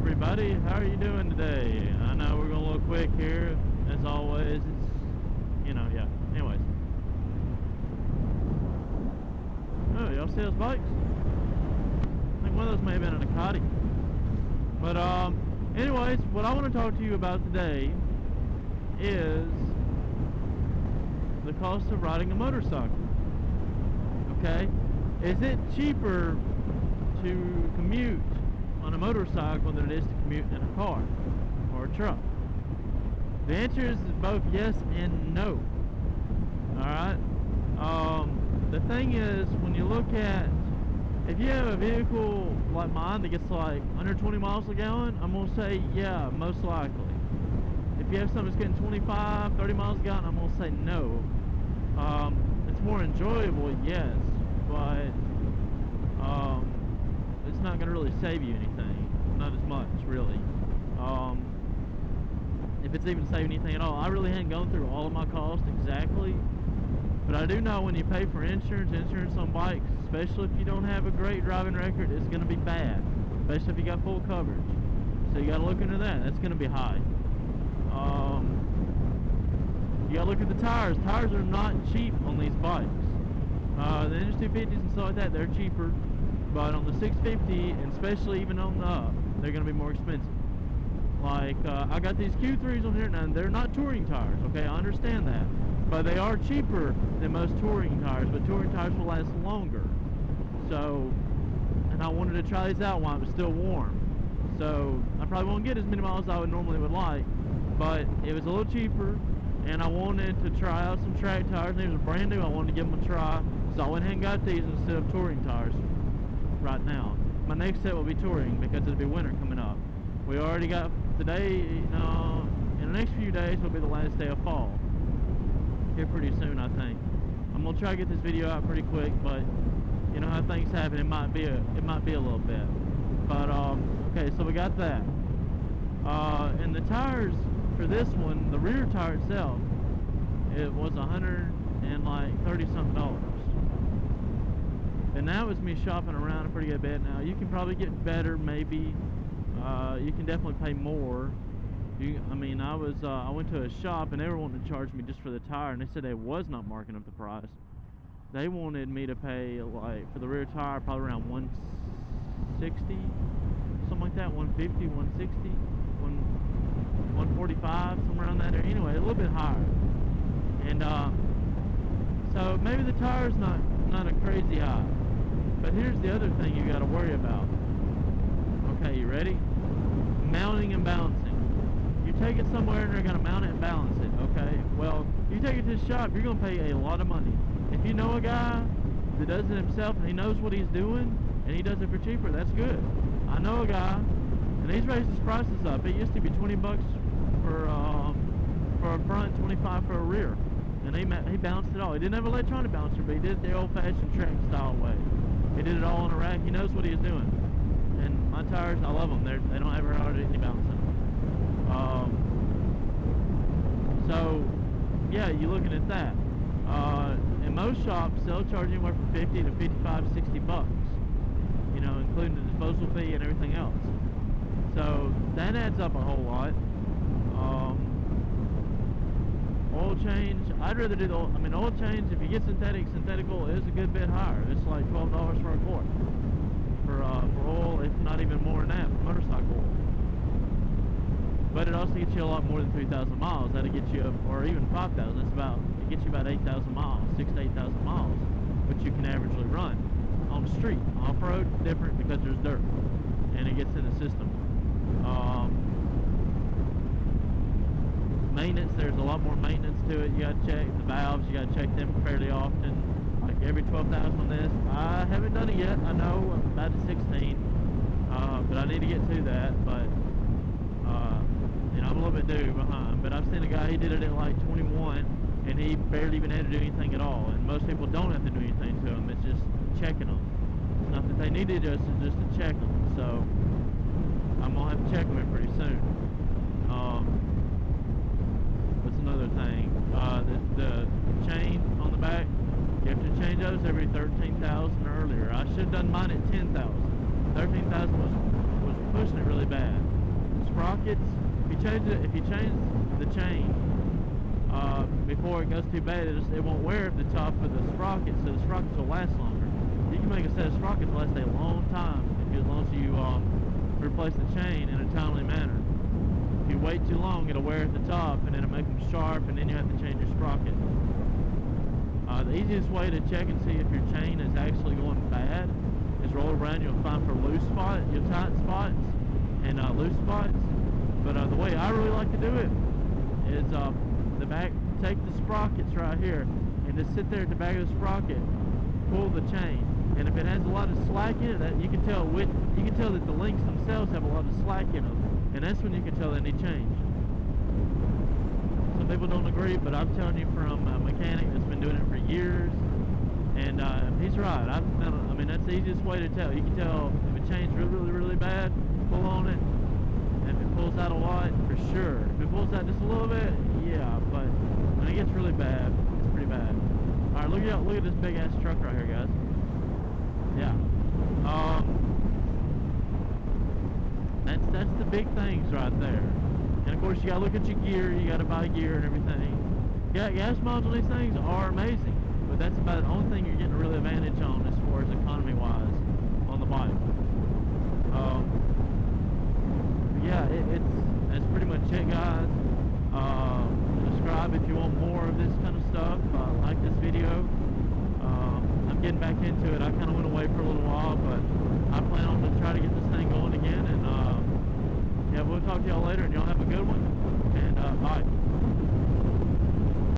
everybody, how are you doing today? I know we're gonna look quick here, as always. It's, yeah. Anyways. Oh, y'all see those bikes? I think one of those may have been a Ducati. But, anyways, what I want to talk to you about today is the cost of riding a motorcycle. Okay? Is it cheaper to commute on a motorcycle than it is to commute in a car or a truck? The answer is both yes and no. Alright? The thing is, when you look at, if you have a vehicle like mine that gets like 120 miles a gallon, I'm going to say yeah, most likely. If you have something that's getting 25, 30 miles a gallon, I'm going to say no. It's more enjoyable, yes, but it's not going to really save you anything. Not as much, really. If it's even saving anything at all. I really hadn't gone through all of my costs exactly, but I do know when you pay for insurance on bikes, especially if you don't have a great driving record, it's going to be bad, especially if you got full coverage. So you got to look into that. That's going to be high. You got to look at the tires. Tires are not cheap on these bikes. The NS250s and stuff like that, they're cheaper, but on the 650, and especially even on the up, they're going to be more expensive. Like, I got these Q3s on here now, and they're not touring tires, okay, I understand that, but they are cheaper than most touring tires, but touring tires will last longer. So, and I wanted to try these out while it was still warm, so I probably won't get as many miles as I would normally would like, but it was a little cheaper, and I wanted to try out some track tires, and they were brand new. I wanted to give them a try, so I went ahead and got these instead of touring tires right now. My next set will be touring because it'll be winter coming up. We already got today, in the next few days will be the last day of fall. Here pretty soon, I think. I'm gonna try to get this video out pretty quick, but you know how things happen. It might be a little bit. But okay, so we got that. And the tires for this one, the rear tire itself, it was $130 something. And that was me shopping around a pretty good bit. Now you can probably get better, maybe. You can definitely pay more. I went to a shop and they were wanting to charge me just for the tire, and they said they was not marking up the price. They wanted me to pay, like, for the rear tire probably around $160, something like that, $150, $160, $145, somewhere around that area. Anyway, a little bit higher. And so maybe the tire's not a crazy high. But here's the other thing you got to worry about. Okay, you ready? Mounting and balancing. You take it somewhere and they're going to mount it and balance it, okay? Well, you take it to the shop, you're going to pay a lot of money. If you know a guy that does it himself and he knows what he's doing and he does it for cheaper, that's good. I know a guy, and he's raised his prices up. It used to be $20 for a front, $25 for a rear. And he balanced it all. He didn't have an electronic balancer, but he did it the old-fashioned track style way. He did it all on a rack. He knows what he's doing. And my tires, I love them. They don't ever hardly any balancing. So, yeah, you're looking at that. In most shops, they'll charge anywhere from 50 to 55, 60 bucks. You know, including the disposal fee and everything else. So that adds up a whole lot. Oil change, I'd rather do oil change, if you get synthetic oil is a good bit higher. It's like $12 for a quart for oil, if not even more than that, for motorcycle oil. But it also gets you a lot more than 3,000 miles. That'll get you, or even 5,000. It gets you about 8,000 miles, 6,000 to 8,000 miles, which you can averagely run on the street. Off-road, different because there's dirt and it gets in the system. Maintenance, there's a lot more maintenance to it. You got to check the valves, you got to check them fairly often, like every 12,000 on this. I haven't done it yet. I know I'm about to 16, but I need to get to that. But I'm a little bit due behind. But I've seen a guy, he did it at like 21, and he barely even had to do anything at all. And most people don't have to do anything to them. It's just checking them. It's not that they need to adjust, it's just to check them. So I'm gonna have to check them pretty soon. What's another thing? The chain on the back, you have to change those every 13,000 or earlier. I should have done mine at 10,000. 13,000 was pushing it really bad. sprockets, if you change the chain before it goes too bad, it won't wear the top of the sprocket, so the sprockets will last longer. You can make a set of sprockets last a long time as long as you replace the chain in a timely manner. If you wait too long, it'll wear at the top, and it'll make them sharp, and then you have to change your sprocket. The easiest way to check and see if your chain is actually going bad is roll around. You'll find for loose spots, your tight spots, and loose spots. But the way I really like to do it is the back. Take the sprockets right here, and just sit there at the back of the sprocket. Pull the chain, and if it has a lot of slack in it, that you can tell that the links themselves have a lot of slack in them, and that's when you can tell they need change. Some people don't agree, but I'm telling you from a mechanic that's been doing it for years, and he's right. I mean, that's the easiest way to tell. You can tell if a chain's really bad, pull on it. If it pulls out a lot, for sure. If it pulls out just a little bit, yeah, but when it gets really bad, it's pretty bad. Alright, look at this big ass truck right here, guys. Yeah. That's the big things right there. And of course you gotta look at your gear, you gotta buy gear and everything. Yeah, gas miles on these things are amazing, but that's about the only thing you're getting a real advantage on as far as economy wise on the bike. Yeah, that's pretty much it, guys. Subscribe if you want more of this kind of stuff. Like this video. I'm getting back into it. I kind of went away for a little while, but I plan on to try to get this thing going again. And yeah, we'll talk to y'all later, and y'all have a good one. And bye.